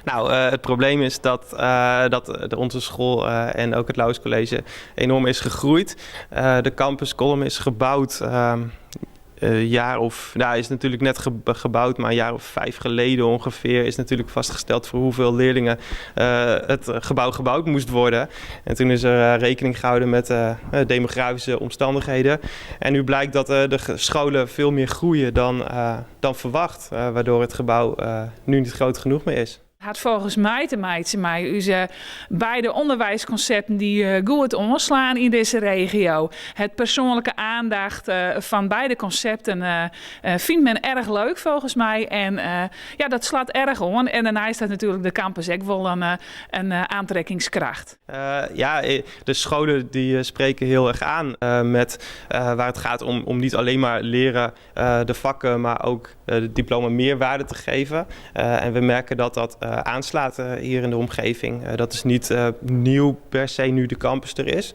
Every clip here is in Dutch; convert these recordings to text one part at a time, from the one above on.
Nou, het probleem is dat onze school en ook het Lauwers College enorm is gegroeid. De campus Kolm is gebouwd is natuurlijk net gebouwd, maar een jaar of 5 geleden ongeveer is natuurlijk vastgesteld voor hoeveel leerlingen het gebouw gebouwd moest worden. En toen is er rekening gehouden met demografische omstandigheden. En nu blijkt dat de scholen veel meer groeien dan verwacht, waardoor het gebouw nu niet groot genoeg meer is. Het had volgens mij te maken met onze beide onderwijsconcepten die goed omslaan in deze regio. Het persoonlijke aandacht van beide concepten vindt men erg leuk volgens mij. En dat slaat erg om. En daarna is dat natuurlijk de campus ook wel een aantrekkingskracht. De scholen die spreken heel erg aan met waar het gaat om niet alleen maar leren de vakken, maar ook het diploma meerwaarde te geven. En we merken dat aanslaat hier in de omgeving. Dat is niet nieuw per se nu de campus er is.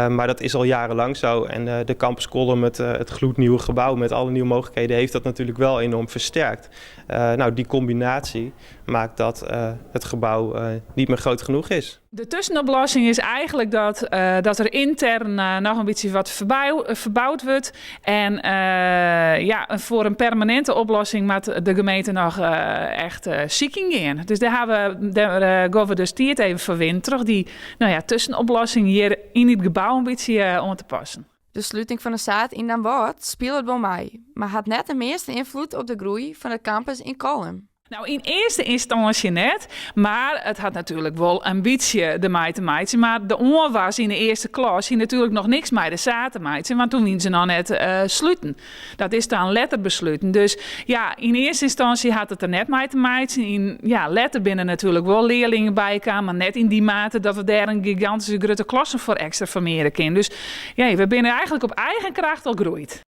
Maar dat is al jarenlang zo. En de campus Kolm, het gloednieuwe gebouw met alle nieuwe mogelijkheden, heeft dat natuurlijk wel enorm versterkt. Die combinatie maakt dat het gebouw niet meer groot genoeg is. De tussenoplossing is eigenlijk dat er intern nog een beetje wat verbouwd wordt. En voor een permanente oplossing moet de gemeente nog echt zieken gaan. Dus daar gaan we dus tijd even voor winteren. Die tussenoplossing hier in het gebouw een beetje om te passen. De sluiting van de zaad in Den Bosch speelt wel mee, maar had net de meeste invloed op de groei van de campus in Kolm. Nou, in eerste instantie net, maar het had natuurlijk wel een beetje ermee te maken. Maar de onwas in de eerste klas hier natuurlijk nog niks mee de zaad te maken, want toen wien ze nog net sluiten. Dat is dan letter besluiten. Dus ja, in eerste instantie had het er net mee te maken. Letter binnen natuurlijk wel leerlingen bij kwamen, maar net in die mate dat we daar een gigantische grote klasse voor extra vermeren kunnen. Dus ja, we binnen eigenlijk op eigen kracht al groeid.